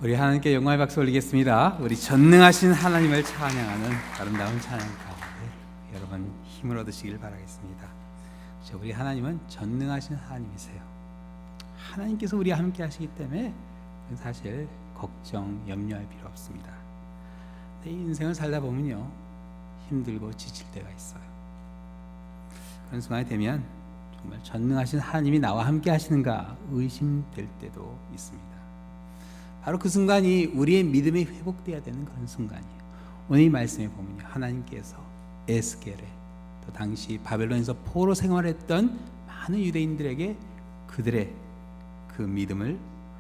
우리 하나님께 영광의 박수 올리겠습니다. 우리 전능하신 하나님을 찬양하는 아름다운 찬양 가운데 여러분 힘을 얻으시길 바라겠습니다. 우리 하나님은 전능하신 하나님이세요. 하나님께서 우리와 함께 하시기 때문에 사실 걱정, 염려할 필요 없습니다. 이 인생을 살다 보면요, 힘들고 지칠 때가 있어요. 그런 순간이 되면 정말 전능하신 하나님이 나와 함께 하시는가 의심될 때도 있습니다. 바로 그 순간이 우리의 믿음이 회복되어야 되는 그런 순간이에요. 오늘 이 말씀에 보면요, 하나님께서 에스겔에 또 당시 바벨론에서 포로 생활했던 많은 유대인들에게 그들의 그 믿음을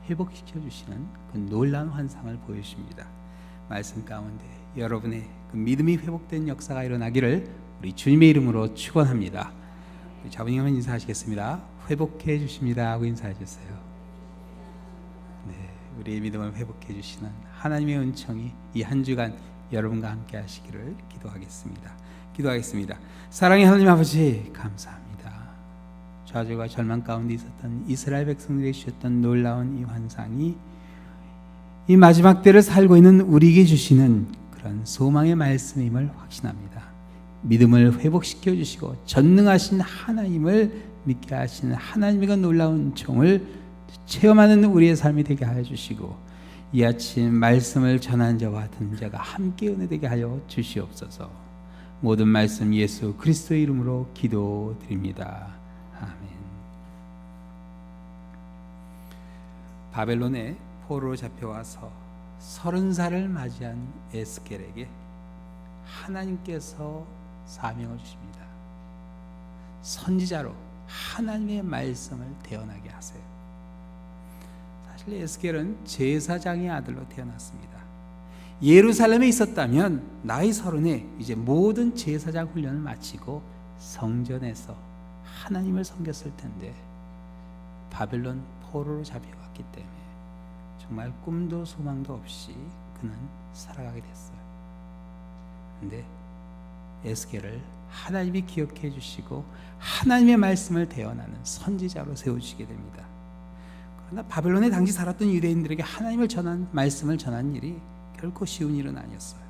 회복시켜 주시는 그 놀라운 환상을 보여주십니다. 말씀 가운데 여러분의 그 믿음이 회복된 역사가 일어나기를 우리 주님의 이름으로 축원합니다. 우리 자부님 한번 인사하시겠습니다. 회복해 주십니다 하고 인사해 주세요. 우리의 믿음을 회복해 주시는 하나님의 은총이 이 한 주간 여러분과 함께 하시기를 기도하겠습니다. 사랑의 하나님 아버지, 감사합니다. 좌절과 절망 가운데 있었던 이스라엘 백성들에게 주셨던 놀라운 이 환상이 이 마지막 때를 살고 있는 우리에게 주시는 그런 소망의 말씀임을 확신합니다. 믿음을 회복시켜 주시고 전능하신 하나님을 믿게 하시는 하나님의 그 놀라운 은총을 체험하는 우리의 삶이 되게 하여 주시고, 이 아침 말씀을 전한 자와 듣는 자가 함께 은혜되게 하여 주시옵소서. 모든 말씀 예수 그리스도의 이름으로 기도드립니다. 아멘. 바벨론에 포로로 잡혀와서 30살을 맞이한 에스겔에게 하나님께서 사명을 주십니다. 선지자로 하나님의 말씀을 대언하게 하세요. 사실 에스겔은 제사장의 아들로 태어났습니다. 예루살렘에 있었다면 나이 30에 이제 모든 제사장 훈련을 마치고 성전에서 하나님을 섬겼을 텐데 바벨론 포로로 잡혀왔기 때문에 정말 꿈도 소망도 없이 그는 살아가게 됐어요. 그런데 에스겔을 하나님이 기억해 주시고 하나님의 말씀을 대언하는 선지자로 세우시게 됩니다. 그러나 바벨론에 당시 살았던 유대인들에게 하나님을 전한 말씀을 전한 일이 결코 쉬운 일은 아니었어요.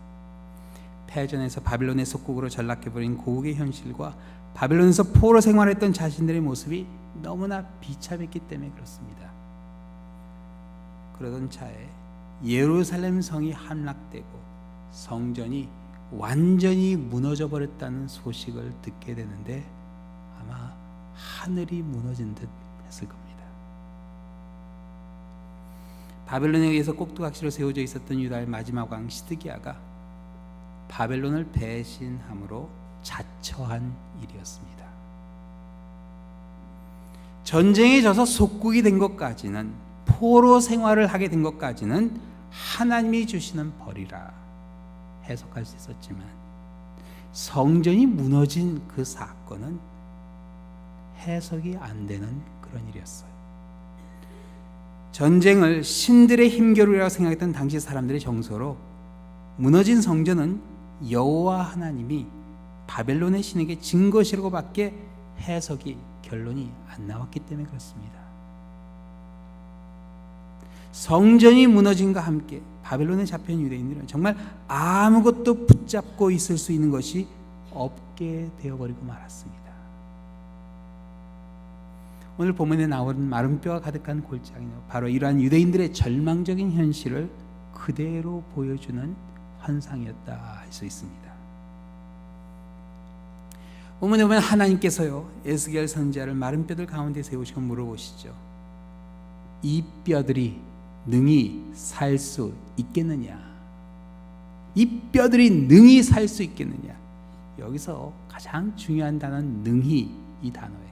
패전에서 바벨론의 속국으로 전락해버린 고국의 현실과 바벨론에서 포로 생활했던 자신들의 모습이 너무나 비참했기 때문에 그렇습니다. 그러던 차에 예루살렘 성이 함락되고 성전이 완전히 무너져 버렸다는 소식을 듣게 되는데 아마 하늘이 무너진 듯 했을 겁니다. 바벨론에 의해서 꼭두각시로 세워져 있었던 유다의 마지막 왕 시드기야가 바벨론을 배신함으로 자처한 일이었습니다. 전쟁에 져서 속국이 된 것까지는, 포로 생활을 하게 된 것까지는 하나님이 주시는 벌이라 해석할 수 있었지만 성전이 무너진 그 사건은 해석이 안 되는 그런 일이었어요. 전쟁을 신들의 힘겨루기라고 생각했던 당시 사람들의 정서로 무너진 성전은 여호와 하나님이 바벨론의 신에게 진 것이라고 밖에 해석이, 결론이 안 나왔기 때문에 그렇습니다. 성전이 무너짐과 함께 바벨론에 잡힌 유대인들은 정말 아무것도 붙잡고 있을 수 있는 것이 없게 되어버리고 말았습니다. 오늘 본문에 나오는 마른 뼈가 가득한 골짜기는 바로 이러한 유대인들의 절망적인 현실을 그대로 보여주는 환상이었다 할 수 있습니다. 본문에 보면 하나님께서요, 에스겔 선지자를 마른 뼈들 가운데 세우시고 물어보시죠. 이 뼈들이 능히 살 수 있겠느냐? 이 뼈들이 능히 살 수 있겠느냐? 여기서 가장 중요한 단어는 능히, 이 단어예요.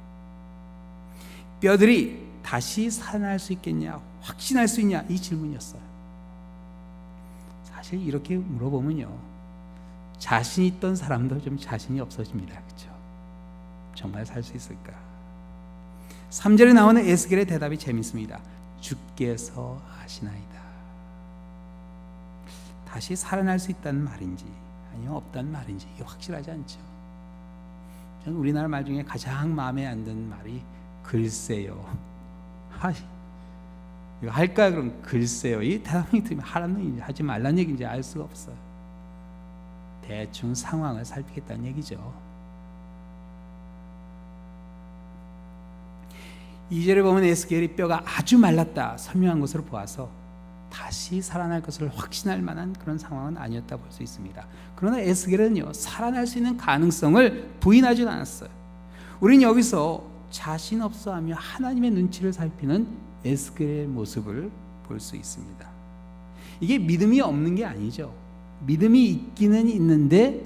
뼈들이 다시 살아날 수 있겠냐, 확신할 수 있냐, 이 질문이었어요. 사실 이렇게 물어보면요, 자신 있던 사람도 좀 자신이 없어집니다. 그렇죠? 정말 살 수 있을까? 3절에 나오는 에스겔의 대답이 재밌습니다. 주께서 아시나이다. 다시 살아날 수 있다는 말인지 아니면 없다는 말인지 이게 확실하지 않죠. 저는 우리나라 말 중에 가장 마음에 안 드는 말이 글쎄요. 이거 할까요? 그럼 글쎄요. 이 대답이 들으면 하라는 얘기인지 하지 말라는 얘기인지 알 수가 없어요. 대충 상황을 살피겠다는 얘기죠. 2절에 보면 에스겔이 뼈가 아주 말랐다 설명한 것으로 보아서 다시 살아날 것을 확신할 만한 그런 상황은 아니었다 볼 수 있습니다. 그러나 에스겔은요, 살아날 수 있는 가능성을 부인하지 않았어요. 우리는 여기서 자신 없어하며 하나님의 눈치를 살피는 에스겔의 모습을 볼 수 있습니다. 이게 믿음이 없는 게 아니죠. 믿음이 있기는 있는데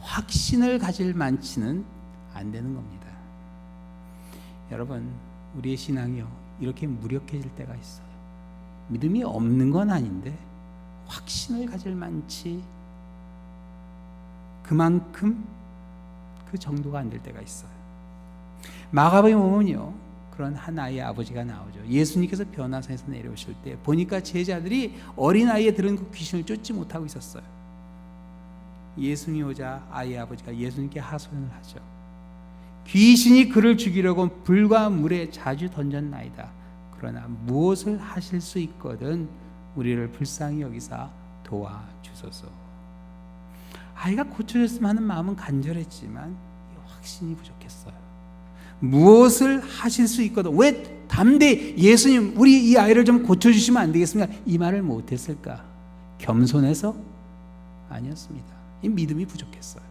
확신을 가질 만치는 안 되는 겁니다. 여러분, 우리의 신앙이요, 이렇게 무력해질 때가 있어요. 믿음이 없는 건 아닌데 확신을 가질 만치 그만큼 그 정도가 안 될 때가 있어요. 마가복음에 보면요, 그런 한 아이의 아버지가 나오죠. 예수님께서 변화산에서 내려오실 때 보니까 제자들이 어린아이에 들은 그 귀신을 쫓지 못하고 있었어요. 예수님이 오자 아이의 아버지가 예수님께 하소연을 하죠. 귀신이 그를 죽이려고 불과 물에 자주 던졌나이다. 그러나 무엇을 하실 수 있거든 우리를 불쌍히 여기사 도와주소서. 아이가 고쳐졌으면 하는 마음은 간절했지만 확신이 부족했어요. 무엇을 하실 수 있거든, 왜 담대히 예수님 우리 이 아이를 좀 고쳐주시면 안 되겠습니까? 이 말을 못했을까? 겸손해서? 아니었습니다. 이 믿음이 부족했어요.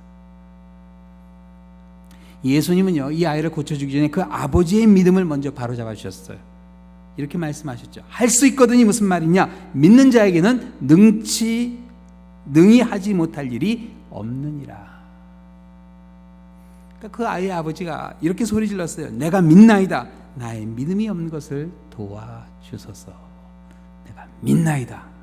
예수님은요, 이 아이를 고쳐주기 전에 그 아버지의 믿음을 먼저 바로잡아 주셨어요. 이렇게 말씀하셨죠. 할 수 있거든이 무슨 말이냐? 믿는 자에게는 능히 하지 못할 일이 없느니라. 그러니까 그 아이의 아버지가 이렇게 소리 질렀어요. 내가 믿나이다. 나의 믿음이 없는 것을 도와주소서. 내가 믿나이다.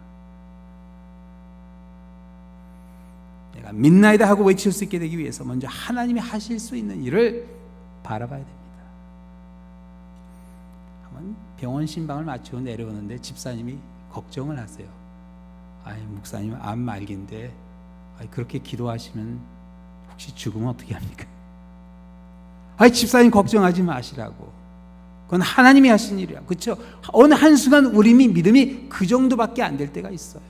내가 믿나이다 하고 외칠 수 있게 되기 위해서 먼저 하나님이 하실 수 있는 일을 바라봐야 됩니다. 한번 병원 신방을 마치고 내려오는데 집사님이 걱정을 하세요. 아이, 목사님 암 말기인데 그렇게 기도하시면 혹시 죽으면 어떻게 합니까? 아이, 집사님 걱정하지 마시라고. 그건 하나님이 하신 일이야. 그렇죠? 어느 한순간 우리 믿음이 그 정도밖에 안 될 때가 있어요.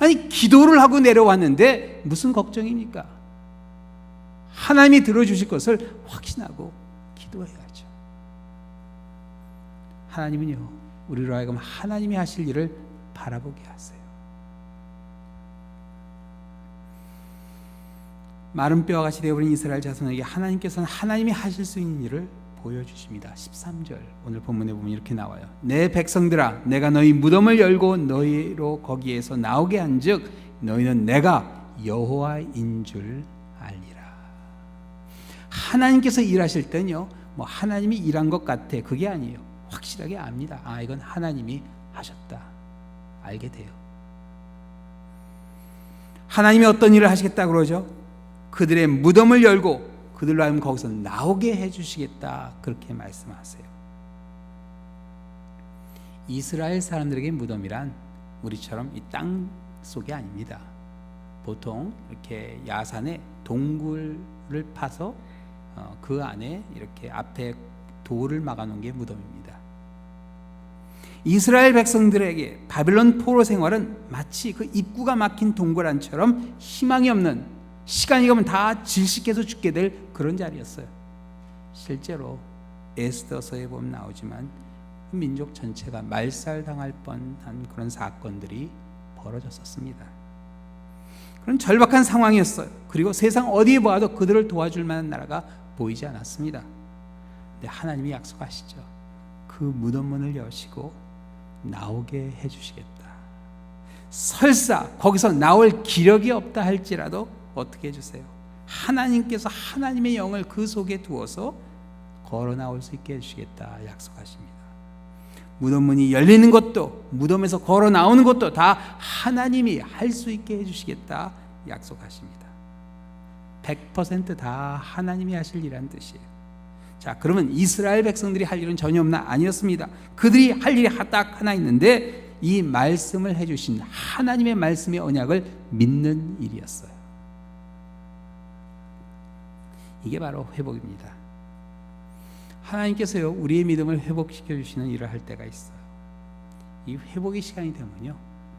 아니, 기도를 하고 내려왔는데 무슨 걱정입니까? 하나님이 들어주실 것을 확신하고 기도해야죠. 하나님은요, 우리로 하여금 하나님이 하실 일을 바라보게 하세요. 마른 뼈와 같이 되어버린 이스라엘 자손에게 하나님께서는 하나님이 하실 수 있는 일을 보여주십니다. 13절 오늘 본문에 보면 이렇게 나와요. 내 백성들아, 내가 너희 무덤을 열고 너희로 거기에서 나오게 한즉 너희는 내가 여호와인 줄 알리라. 하나님께서 일하실 때는요, 뭐 하나님이 일한 것 같아, 그게 아니에요. 확실하게 압니다. 아, 이건 하나님이 하셨다, 알게 돼요. 하나님이 어떤 일을 하시겠다 그러죠? 그들의 무덤을 열고 그들로 하여금 거기서 나오게 해주시겠다, 그렇게 말씀하세요. 이스라엘 사람들에게 무덤이란 우리처럼 이 땅 속이 아닙니다. 보통 이렇게 야산에 동굴을 파서 그 안에 이렇게 앞에 돌을 막아놓은 게 무덤입니다. 이스라엘 백성들에게 바빌론 포로 생활은 마치 그 입구가 막힌 동굴안처럼 희망이 없는, 시간이 가면 다 질식해서 죽게 될 그런 자리였어요. 실제로 에스더서에 보면 나오지만 민족 전체가 말살당할 뻔한 그런 사건들이 벌어졌었습니다. 그런 절박한 상황이었어요. 그리고 세상 어디에 보아도 그들을 도와줄 만한 나라가 보이지 않았습니다. 근데 하나님이 약속하시죠. 그 무덤문을 여시고 나오게 해주시겠다. 설사 거기서 나올 기력이 없다 할지라도 어떻게 해주세요? 하나님께서 하나님의 영을 그 속에 두어서 걸어 나올 수 있게 해주시겠다 약속하십니다. 무덤문이 열리는 것도 무덤에서 걸어 나오는 것도 다 하나님이 할 수 있게 해주시겠다 약속하십니다. 100% 다 하나님이 하실 일이란 뜻이에요. 자, 그러면 이스라엘 백성들이 할 일은 전혀 없나? 아니었습니다. 그들이 할 일이 딱 하나 있는데 이 말씀을 해주신 하나님의 말씀의 언약을 믿는 일이었어요. 이게 바로 회복입니다. 하나님께서요, 우리의 믿음을 회복시켜 주시는 일을 할 때가 있어요. 이 회복의 시간이 되면요,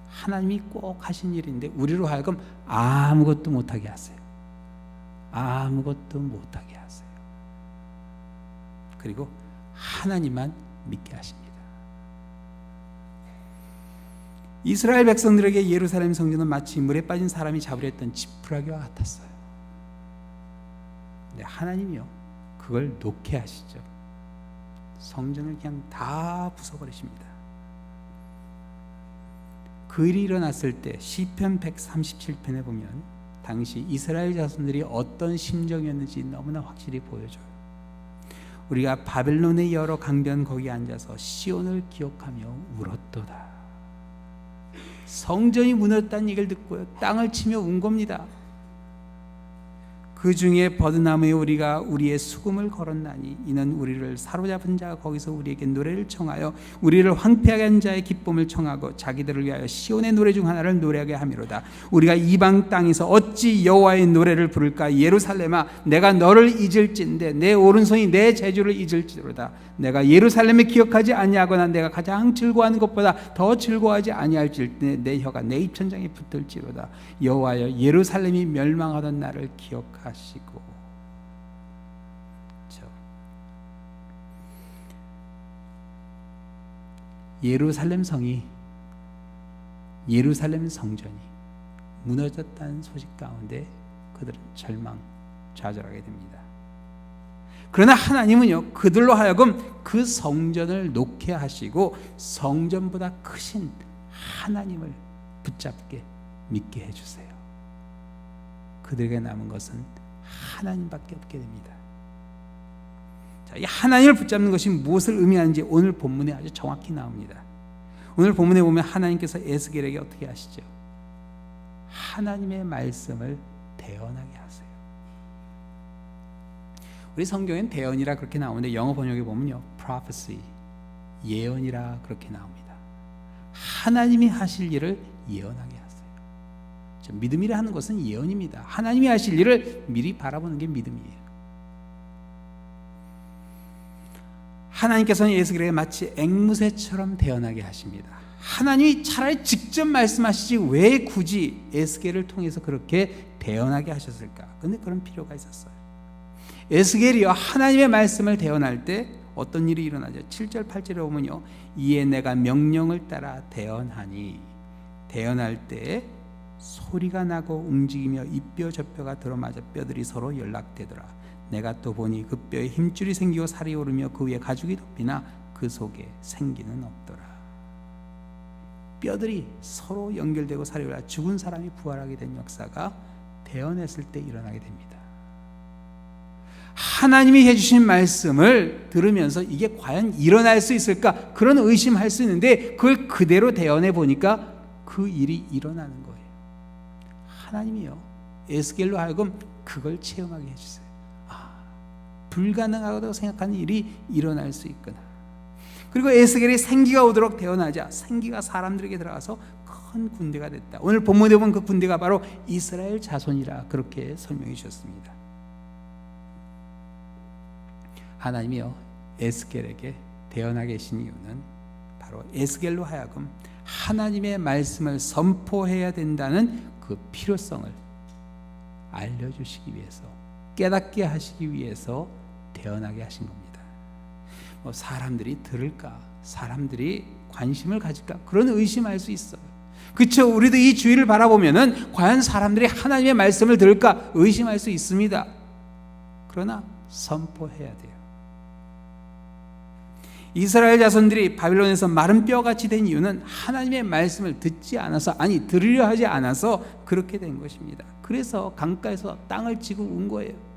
하나님이 꼭 하신 일인데 우리로 하여금 아무것도 못하게 하세요. 아무것도 못하게 하세요. 그리고 하나님만 믿게 하십니다. 이스라엘 백성들에게 예루살렘 성전은 마치 물에 빠진 사람이 잡으려 했던 지푸라기와 같았어요. 근데 하나님이요, 그걸 놓게 하시죠. 성전을 그냥 다 부숴버리십니다. 그 일이 일어났을 때 시편 137편에 보면 당시 이스라엘 자손들이 어떤 심정이었는지 너무나 확실히 보여줘요. 우리가 바벨론의 여러 강변 거기에 앉아서 시온을 기억하며 울었도다. 성전이 무너졌다는 얘기를 듣고요, 땅을 치며 운 겁니다. 그 중에 버드나무에 우리가 우리의 수금을 걸었나니 이는 우리를 사로잡은 자가 거기서 우리에게 노래를 청하여 우리를 황폐하게 한 자의 기쁨을 청하고 자기들을 위하여 시온의 노래 중 하나를 노래하게 함이로다. 우리가 이방 땅에서 어찌 여호와의 노래를 부를까? 예루살렘아, 내가 너를 잊을진데 내 오른손이 내 재주를 잊을지로다. 내가 예루살렘을 기억하지 아니하거나 내가 가장 즐거워하는 것보다 더 즐거워하지 아니할지니 내 혀가 내 입천장에 붙을지로다. 여호와여, 예루살렘이 멸망하던 날을 기억하시고. 예루살렘 성이, 예루살렘 성전이 무너졌다는 소식 가운데 그들은 절망, 좌절하게 됩니다. 그러나 하나님은요, 그들로 하여금 그 성전을 놓게 하시고 성전보다 크신 하나님을 붙잡게 믿게 해주세요. 그들에게 남은 것은 하나님밖에 없게 됩니다. 자, 이 하나님을 붙잡는 것이 무엇을 의미하는지 오늘 본문에 아주 정확히 나옵니다. 오늘 본문에 보면 하나님께서 에스겔에게 어떻게 하시죠? 하나님의 말씀을 대언하게 하세요. 우리 성경엔 대언이라 그렇게 나오는데 영어 번역에 보면요, prophecy, 예언이라 그렇게 나옵니다. 하나님이 하실 일을 예언하게 하세요. 믿음이라 하는 것은 예언입니다. 하나님이 하실 일을 미리 바라보는 게 믿음이에요. 하나님께서는 에스겔에게 마치 앵무새처럼 대언하게 하십니다. 하나님이 차라리 직접 말씀하시지 왜 굳이 에스겔을 통해서 그렇게 대언하게 하셨을까? 그런데 그런 필요가 있었어요. 에스겔이요, 하나님의 말씀을 대언할 때 어떤 일이 일어나죠? 7절 8절에 보면요, 이에 내가 명령을 따라 대언하니, 대언할 때 소리가 나고 움직이며 이 뼈 저 뼈가 들어맞아 뼈들이 서로 연락되더라. 내가 또 보니 그 뼈에 힘줄이 생기고 살이 오르며 그 위에 가죽이 덮이나 그 속에 생기는 없더라. 뼈들이 서로 연결되고 살이 올라 죽은 사람이 부활하게 된 역사가 대언했을 때 일어나게 됩니다. 하나님이 해주신 말씀을 들으면서 이게 과연 일어날 수 있을까? 그런 의심할 수 있는데 그걸 그대로 대언해 보니까 그 일이 일어나는 거예요. 하나님이요, 에스겔로 하여금 그걸 체험하게 해주세요. 불가능하다고 생각하는 일이 일어날 수 있구나. 그리고 에스겔이 생기가 오도록 대언하자 생기가 사람들에게 들어가서 큰 군대가 됐다. 오늘 본문에 보면 그 군대가 바로 이스라엘 자손이라 그렇게 설명해 주셨습니다. 하나님이요, 에스겔에게 대언하게 하신 이유는 바로 에스겔로 하여금 하나님의 말씀을 선포해야 된다는 그 필요성을 알려주시기 위해서, 깨닫게 하시기 위해서 대언하게 하신 겁니다. 사람들이 들을까? 사람들이 관심을 가질까? 그런 의심할 수 있어요. 그렇죠? 우리도 이 주위를 바라보면은 과연 사람들이 하나님의 말씀을 들을까? 의심할 수 있습니다. 그러나 선포해야 돼요. 이스라엘 자손들이 바빌론에서 마른 뼈같이 된 이유는 하나님의 말씀을 듣지 않아서, 아니 들으려 하지 않아서 그렇게 된 것입니다. 그래서 강가에서 땅을 치고 운 거예요.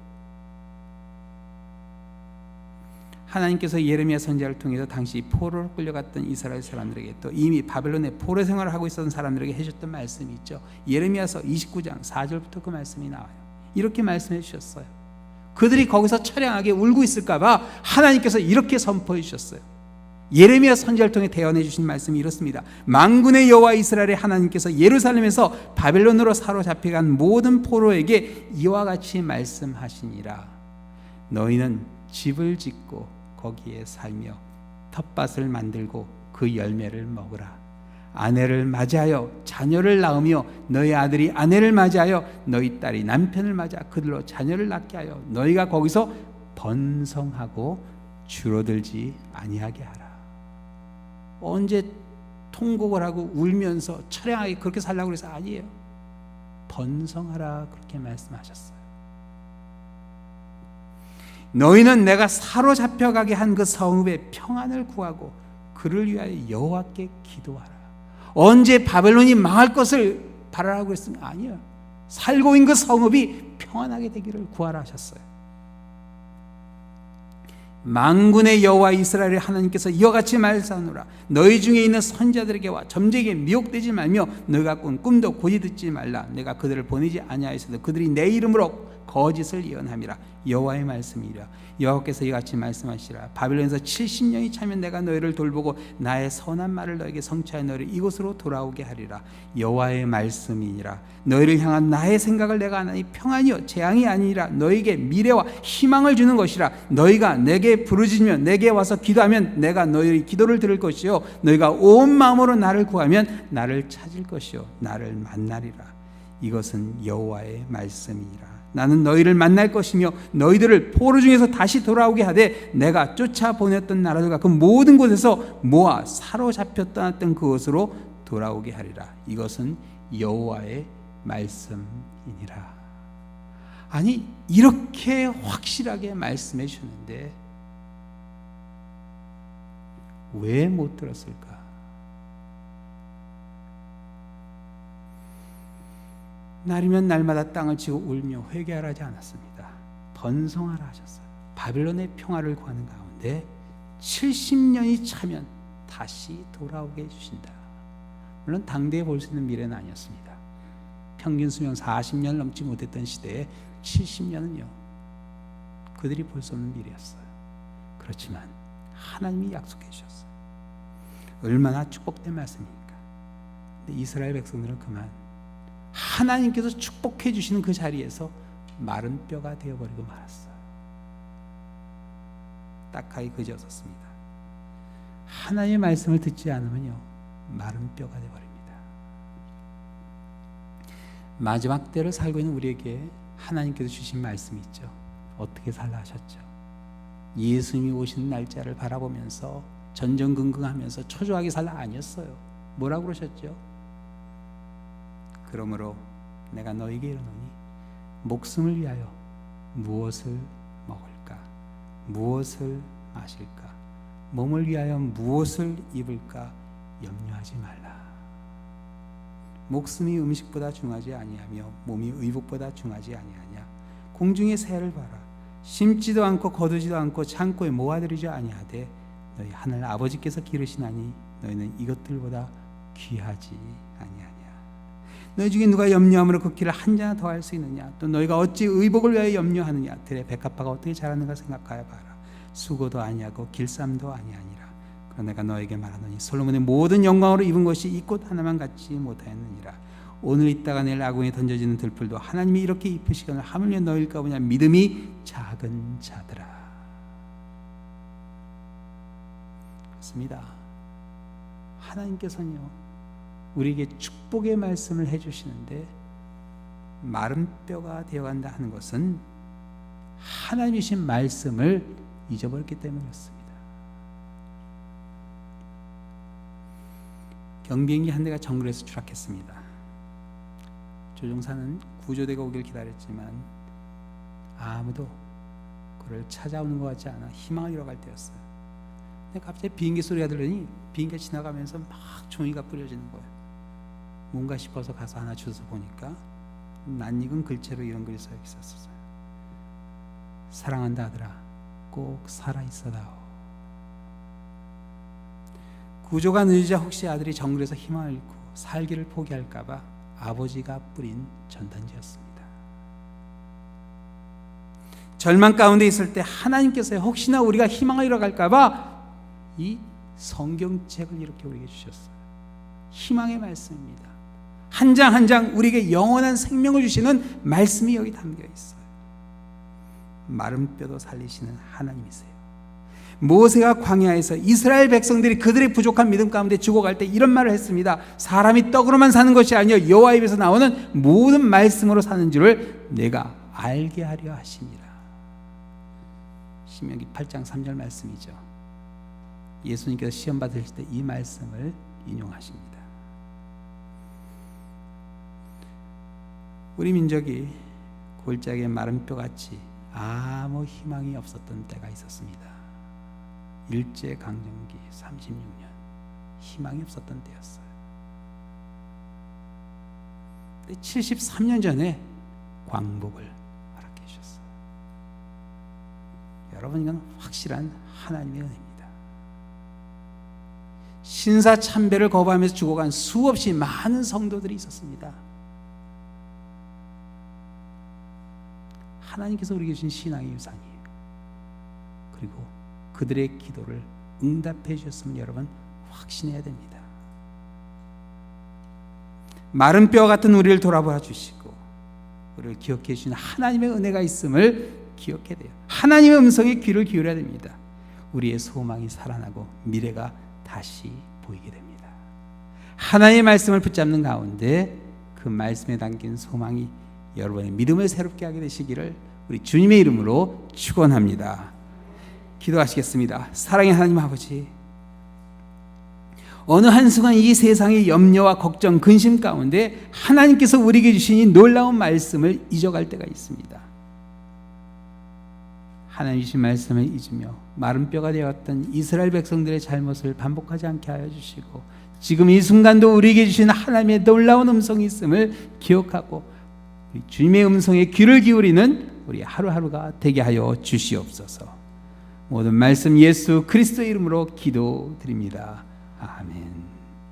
하나님께서 예레미야 선지자를 통해서 당시 포로로 끌려갔던 이스라엘 사람들에게, 또 이미 바벨론에 포로 생활을 하고 있었던 사람들에게 해줬던 말씀이 있죠. 예레미야서 29장 4절부터 그 말씀이 나와요. 이렇게 말씀해 주셨어요. 그들이 거기서 처량하게 울고 있을까 봐 하나님께서 이렇게 선포해 주셨어요. 예레미야 선지자를 통해 대언해 주신 말씀이 이렇습니다. 만군의 여호와 이스라엘의 하나님께서 예루살렘에서 바벨론으로 사로잡혀간 모든 포로에게 이와 같이 말씀하시니라. 너희는 집을 짓고 거기에 살며 텃밭을 만들고 그 열매를 먹으라. 아내를 맞이하여 자녀를 낳으며 너희 아들이 아내를 맞이하여 너희 딸이 남편을 맞아 그들로 자녀를 낳게 하여 너희가 거기서 번성하고 줄어들지 아니하게 하라. 언제 통곡을 하고 울면서 처량하게 그렇게 살라고 해서 아니에요. 번성하라 그렇게 말씀하셨어요. 너희는 내가 사로잡혀가게 한 그 성읍의 평안을 구하고 그를 위하여 여호와께 기도하라. 언제 바벨론이 망할 것을 바라라고 했으면 아니에요. 살고 있는 그 성읍이 평안하게 되기를 구하라 하셨어요. 만군의 여호와 이스라엘의 하나님께서 이와 같이 말씀하노라. 너희 중에 있는 선자들에게와 점쟁이에게 미혹되지 말며 너희가 꾼 꿈도 고지 듣지 말라. 내가 그들을 보내지 아니하였으되 그들이 내 이름으로 거짓을 예언함이라. 여호와의 말씀이라. 여호와께서 이같이 말씀하시라. 바벨론에서 70년이 차면 내가 너희를 돌보고 나의 선한 말을 너에게 성취하여 너희를 이곳으로 돌아오게 하리라. 여호와의 말씀이니라. 너희를 향한 나의 생각을 내가 하나니 평안이요 재앙이 아니라 너희에게 미래와 희망을 주는 것이라. 너희가 내게 부르짖으며 내게 와서 기도하면 내가 너희의 기도를 들을 것이요 너희가 온 마음으로 나를 구하면 나를 찾을 것이요 나를 만나리라. 이것은 여호와의 말씀이니라. 나는 너희를 만날 것이며 너희들을 포로 중에서 다시 돌아오게 하되 내가 쫓아보냈던 나라들과 그 모든 곳에서 모아 사로잡혀 떠났던 그곳으로 돌아오게 하리라. 이것은 여호와의 말씀이니라. 아니 이렇게 확실하게 말씀해 주는데 왜 못 들었을까? 날이면 날마다 땅을 치고 울며 회개하라 하지 않았습니다. 번성하라 하셨어요. 바벨론의 평화를 구하는 가운데 70년이 차면 다시 돌아오게 해주신다. 물론 당대에 볼 수 있는 미래는 아니었습니다. 평균 수명 40년 넘지 못했던 시대에 70년은요 그들이 볼 수 없는 미래였어요. 그렇지만 하나님이 약속해 주셨어요. 얼마나 축복된 말씀입니까? 근데 이스라엘 백성들은 그만 하나님께서 축복해 주시는 그 자리에서 마른 뼈가 되어버리고 말았어요. 딱하게 그지었습니다. 하나님의 말씀을 듣지 않으면요 마른 뼈가 되어버립니다. 마지막 때를 살고 있는 우리에게 하나님께서 주신 말씀이 있죠. 어떻게 살라 하셨죠? 예수님이 오시는 날짜를 바라보면서 전전긍긍하면서 초조하게 살라 아니었어요. 뭐라고 그러셨죠? 그러므로 내가 너에게 이르노니 목숨을 위하여 무엇을 먹을까 무엇을 마실까 몸을 위하여 무엇을 입을까 염려하지 말라. 목숨이 음식보다 중하지 아니하며 몸이 의복보다 중하지 아니하냐. 공중의 새를 봐라. 심지도 않고 거두지도 않고 창고에 모아들이지 아니하되 너희 하늘 아버지께서 기르시나니 너희는 이것들보다 귀하지 아니하냐. 너희 중에 누가 염려함으로 그 길을 한 자나 더 할 수 있느냐. 또 너희가 어찌 의복을 위하여 염려하느냐. 들의 백합화가 어떻게 자라는가 생각하여 봐라. 수고도 아니하고 길쌈도 아니하니라. 그러나 내가 너에게 말하노니 솔로몬의 모든 영광으로 입은 것이 이 꽃 하나만 갖지 못하였느니라. 오늘 있다가 내일 아궁이에 던져지는 들풀도 하나님이 이렇게 입으시거늘 하물며 너희일까 보냐. 믿음이 작은 자들아. 그렇습니다. 하나님께서는요 우리에게 축복의 말씀을 해주시는데 마른 뼈가 되어간다 하는 것은 하나님이신 말씀을 잊어버렸기 때문에 그렇습니다. 경비행기 한 대가 정글에서 추락했습니다. 조종사는 구조대가 오길 기다렸지만 아무도 그를 찾아오는 것 같지 않아 희망을 잃어갈 때였어요. 근데 갑자기 비행기 소리가 들리니 비행기가 지나가면서 막 종이가 뿌려지는 거예요. 뭔가 싶어서 가서 하나 주워서 보니까 낯익은 글체로 이런 글이 써 있었어요. 사랑한다 아들아 꼭 살아있어다오. 구조가 늦으자 혹시 아들이 정글에서 희망을 잃고 살기를 포기할까봐 아버지가 뿌린 전단지였습니다. 절망 가운데 있을 때 하나님께서 혹시나 우리가 희망을 잃어갈까봐 이 성경책을 이렇게 우리에게 주셨어요. 희망의 말씀입니다. 한 장 한 장 우리에게 영원한 생명을 주시는 말씀이 여기 담겨 있어요. 마른 뼈도 살리시는 하나님이세요. 모세가 광야에서 이스라엘 백성들이 그들의 부족한 믿음 가운데 죽어갈 때 이런 말을 했습니다. 사람이 떡으로만 사는 것이 아니요 여호와의 입에서 나오는 모든 말씀으로 사는 줄을 내가 알게 하려 하심이라. 신명기 8장 3절 말씀이죠. 예수님께서 시험 받으실 때 이 말씀을 인용하십니다. 우리 민족이 골짜기의 마른 뼈같이 아무 희망이 없었던 때가 있었습니다. 일제강점기 36년 희망이 없었던 때였어요. 73년 전에 광복을 허락해 주셨어요. 여러분, 이건 확실한 하나님의 은혜입니다. 신사참배를 거부하면서 죽어간 수없이 많은 성도들이 있었습니다. 하나님께서 우리에게 주신 신앙의 유산이에요. 그리고 그들의 기도를 응답해 주셨으면 여러분 확신해야 됩니다. 마른 뼈 같은 우리를 돌아봐 주시고 우리를 기억해 주신 하나님의 은혜가 있음을 기억해야 돼요. 하나님의 음성에 귀를 기울여야 됩니다. 우리의 소망이 살아나고 미래가 다시 보이게 됩니다. 하나님의 말씀을 붙잡는 가운데 그 말씀에 담긴 소망이 여러분의 믿음을 새롭게 하게 되시기를 우리 주님의 이름으로 축원합니다. 기도하시겠습니다. 사랑의 하나님 아버지, 어느 한순간 이 세상의 염려와 걱정, 근심 가운데 하나님께서 우리에게 주신 이 놀라운 말씀을 잊어갈 때가 있습니다. 하나님 주신 말씀을 잊으며 마른 뼈가 되었던 이스라엘 백성들의 잘못을 반복하지 않게 하여 주시고, 지금 이 순간도 우리에게 주신 하나님의 놀라운 음성이 있음을 기억하고 주님의 음성에 귀를 기울이는 우리 하루하루가 되게 하여 주시옵소서. 모든 말씀 예수 그리스도의 이름으로 기도드립니다. 아멘.